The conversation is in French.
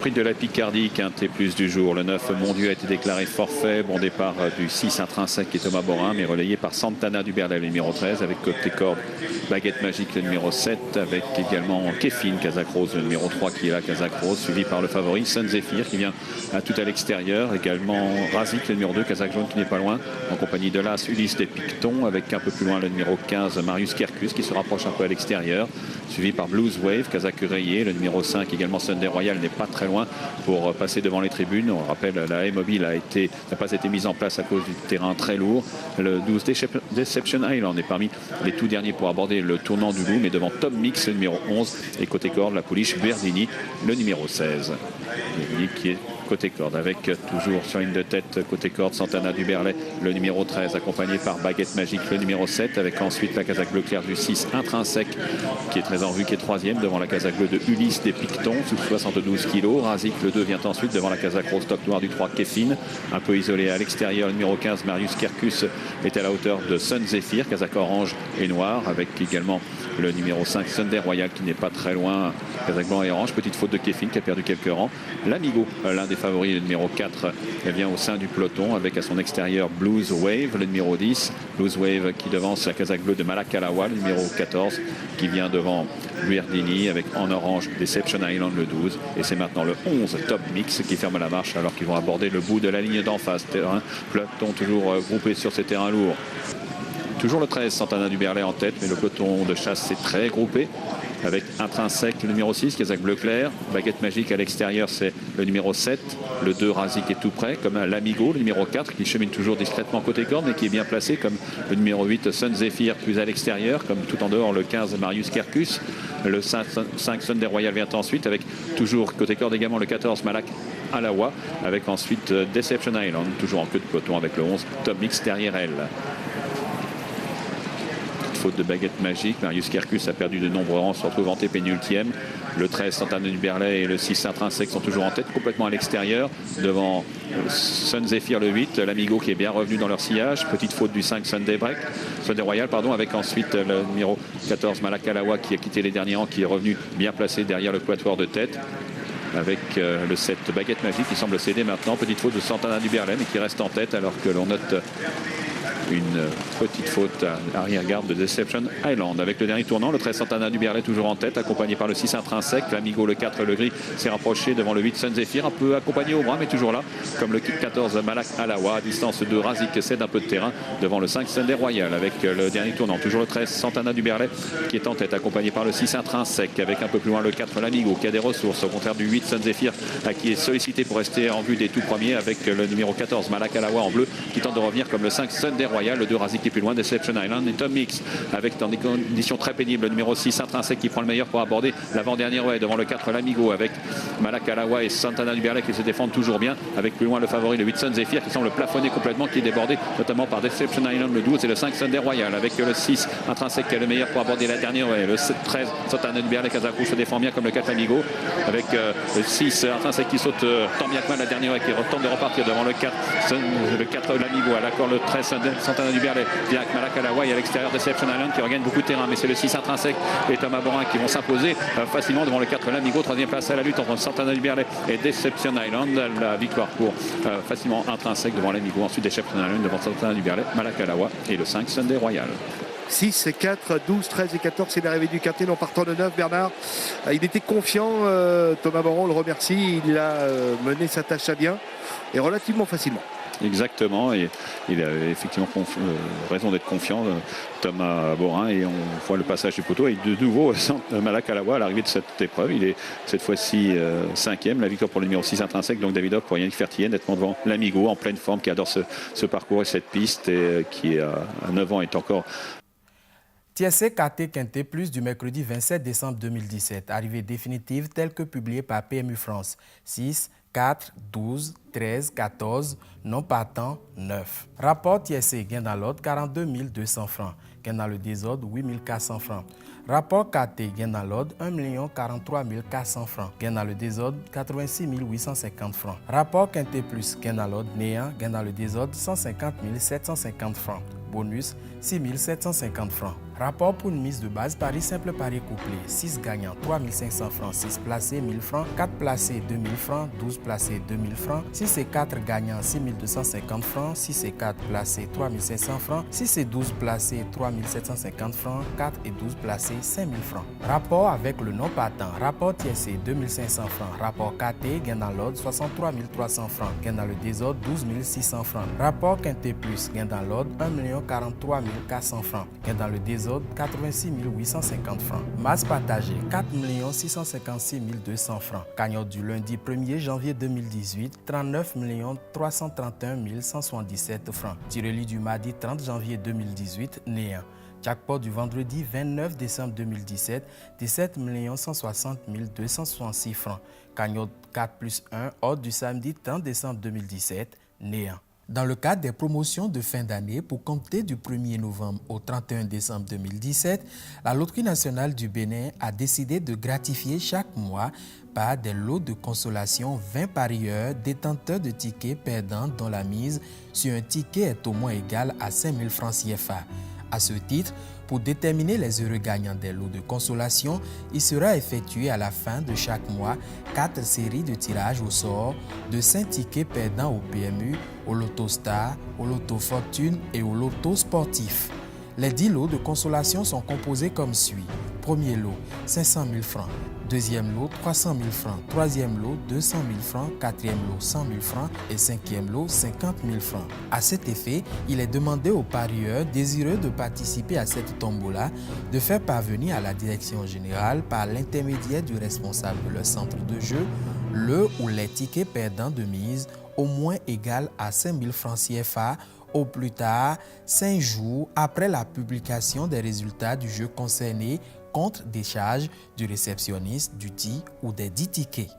Prix de la Picardie, quintet plus du jour. Le 9, Mondieu, a été déclaré forfait. Bon départ du 6, Intrinsèque et Thomas Borin, mais relayé par Santana du Berlay, le numéro 13, avec côté corde, Baguette Magique, le numéro 7, avec également Kéfine, Kazakh Rose, le numéro 3 qui est là, Kazakh Rose, suivi par le favori, Sun Zephyr, qui vient tout à l'extérieur. Également Razik, le numéro 2, Kazakh Jaune, qui n'est pas loin, en compagnie de l'As, Ulysse des Pictons, avec un peu plus loin le numéro 15, Marius Kerkus, qui se rapproche un peu à l'extérieur, suivi par Blues Wave, Kazakh Rayé, le numéro 5, également Sunday Royal, n'est pas très loin pour passer devant les tribunes. On rappelle, la haie mobile n'a pas été mise en place à cause du terrain très lourd. Le 12, Deception Island est parmi les tout derniers pour aborder le tournant du Loup, mais devant Tom Mix, le numéro 11, et côté corde, la pouliche Verdini, le numéro 16. Verdini qui est côté corde, avec toujours sur ligne de tête côté corde, Santana du Berlay, le numéro 13, accompagné par Baguette Magique, le numéro 7, avec ensuite la casaque bleu clair du 6, Intrinsèque, qui est très en vue, qui est troisième, devant la casaque bleue de Ulysse des Pictons, sous 72 kg. Razik, le 2, vient ensuite devant la casaque rose stock noir du 3, Kéfine, un peu isolé à l'extérieur. Le numéro 15, Marius Kerkus, est à la hauteur de Sun Zephyr, casaque orange et noir, avec également le numéro 5, Sunday Royal, qui n'est pas très loin, casaque blanc et orange. Petite faute de Kéfine, qui a perdu quelques rangs. L'Amigo, l'un des favoris, le numéro 4, vient au sein du peloton, avec à son extérieur Blues Wave, le numéro 10. Blues Wave qui devance la casaque bleue de Malakalawa, le numéro 14, qui vient devant Verdini, avec en orange Deception Island, le 12. Et c'est maintenant le 11, Top Mix, qui ferme la marche alors qu'ils vont aborder le bout de la ligne d'en face. Terrain, peloton toujours groupé sur ces terrains lourds. Toujours le 13, Santana du Berlay en tête, mais le peloton de chasse s'est très groupé, avec Intrinsèque, le numéro 6, casaque bleu clair. Baguette Magique à l'extérieur, c'est le numéro 7. Le 2, Razik, est tout près, comme l'Amigo, le numéro 4, qui chemine toujours discrètement côté corde, mais qui est bien placé, comme le numéro 8, Sun Zephyr, plus à l'extérieur, comme tout en dehors, le 15, Marius Kerkus. Le 5, Sunday Royal vient ensuite, avec toujours côté corde également le 14, Malak Alawa, avec ensuite Deception Island, toujours en queue de peloton, avec le 11, Tom Mix derrière elle. Faute de Baguette Magique, Marius Kerkus a perdu de nombreux rangs, se retrouve en pénultième. Le 13, Santana du Berlay, et le 6, Intrinsèque sont toujours en tête, complètement à l'extérieur, devant Sun Zephyr, le 8, l'Amigo qui est bien revenu dans leur sillage. Petite faute du 5, Sunday Royal, avec ensuite le numéro 14, Malakalawa, qui a quitté les derniers rangs, qui est revenu bien placé derrière le quatuor de tête, avec le 7, Baguette Magique, qui semble céder maintenant. Petite faute de Santana du Berlay, mais qui reste en tête, alors que l'on note une petite faute à arrière-garde de Deception Island. Avec le dernier tournant, le 13, Santana du Berlay toujours en tête, accompagné par le 6, Intrinsèque. L'Amigo, le 4, le gris, s'est rapproché devant le 8, Sun Zephyr, un peu accompagné au bras, mais toujours là, comme le 14, Malak Alawa, à distance de Razik, cède un peu de terrain devant le 5, Sunday Royal, avec le dernier tournant. Toujours le 13, Santana du Berlay, qui est en tête, accompagné par le 6, Intrinsèque, avec un peu plus loin le 4, l'Amigo, qui a des ressources, au contraire du 8, Sun Zephyr, qui est sollicité pour rester en vue des tout premiers, avec le numéro 14, Malak Alawa en bleu, qui tente de revenir comme le 5, Sunday Royal, le 2, Razik qui est plus loin, Deception Island, et Tom Mix, avec dans des conditions très pénibles, le numéro 6, Intrinsèque, qui prend le meilleur pour aborder l'avant-dernière haie, devant le 4, l'Amigo, avec Malakalawa et Santana du Berlay qui se défendent toujours bien, avec plus loin le favori, le 8, Sun Zephyr, qui semble plafonner complètement, qui est débordé notamment par Deception Island, le 12, et le 5, Sunday Royal, avec le 6, Intrinsèque, qui est le meilleur pour aborder la dernière haie, le 13, Santana du Berlay, Kazakh se défend bien, comme le 4, Amigo, avec le 6, Intrinsèque, qui saute tant bien que mal la dernière haie, qui tente de repartir devant le 4, l'Amigo, à l'accord le 13, Santana du Berlay, avec Malakalawa, et à l'extérieur Deception Island qui regagne beaucoup de terrain, mais c'est le 6, Intrinsèque et Thomas Borin qui vont s'imposer facilement devant le 4, l'Amigo. Troisième place à la lutte entre Santana du Berlay et Deception Island. La victoire pour facilement Intrinsèque devant l'Amigo. Ensuite Deception Island devant Santana du Berlay, Malakalawa et le 5, Sunday Royal. 6, 4, 12, 13 et 14, c'est l'arrivée du quintet en partant de 9, Bernard. Il était confiant, Thomas Borin, on le remercie, il a mené sa tâche à bien et relativement facilement. Exactement, et il a effectivement raison d'être confiant, Thomas Borin, et on voit le passage du poteau et de nouveau Malakalawa à l'arrivée de cette épreuve. Il est cette fois-ci 5e, la victoire pour le numéro 6, Intrinsèque, donc Davidov pour Yannick Fertier, nettement devant l'Amigo en pleine forme, qui adore ce parcours et cette piste, et qui à 9 ans est encore... Tiercé KT Quintet Plus du mercredi 27 décembre 2017, arrivée définitive telle que publiée par PMU France, 6, 4, 12, 13, 14, non partant 9. Rapport Tiercé, gain dans l'ordre 42 200 francs, gain dans le désordre 8 400 francs. Rapport KT, gain dans l'ordre 1 43 400 francs, gain dans le désordre 86 850 francs. Rapport Quintet Plus, gain dans l'ordre néant, gain dans le désordre 150 750 francs. Bonus 6 750 francs. Rapport pour une mise de base, pari simple, pari couplé. 6 gagnants, 3500 francs. 6 placés, 1000 francs. 4 placés, 2000 francs. 12 placés, 2000 francs. 6 et 4 gagnants, 6250 francs. 6 et 4 placés, 3500 francs. 6 et 12 placés, 3750 francs. 4 et 12 placés, 5000 francs. Rapport avec le non partant. Rapport tiercé, 2500 francs. Rapport KT, gain dans l'ordre, 63 300 francs. Gain dans le désordre, 12 600 francs. Rapport quinté plus, gain dans l'ordre, 1 43 400 francs. Gain dans le désordre, 86 850 francs. Masse partagée, 4 656 200 francs. Cagnotte du lundi 1er janvier 2018, 39 331 177 francs. Tireli du mardi 30 janvier 2018, néant. Jackpot du vendredi 29 décembre 2017, 17 160 266 francs. Cagnotte 4 plus 1, ordre du samedi 30 décembre 2017, néant. Dans le cadre des promotions de fin d'année, pour compter du 1er novembre au 31 décembre 2017, la Loterie nationale du Bénin a décidé de gratifier chaque mois par des lots de consolation 20 parieurs détenteurs de tickets perdants dont la mise sur un ticket est au moins égale à 5 000 francs CFA. À ce titre, pour déterminer les heureux gagnants des lots de consolation, il sera effectué à la fin de chaque mois 4 séries de tirages au sort de 5 tickets perdants au PMU, au Loto Star, au Loto Fortune et au Loto Sportif. Les 10 lots de consolation sont composés comme suit. Premier lot, 500 000 francs. Deuxième lot, 300 000 francs. Troisième lot, 200 000 francs. Quatrième lot, 100 000 francs. Et cinquième lot, 50 000 francs. À cet effet, il est demandé aux parieurs désireux de participer à cette tombola de faire parvenir à la direction générale, par l'intermédiaire du responsable de leur centre de jeu, le ou les tickets perdants de mise au moins égal à 5 000 francs CFA au plus tard 5 jours après la publication des résultats du jeu concerné, contre décharge du réceptionniste du dit ou des 10 tickets.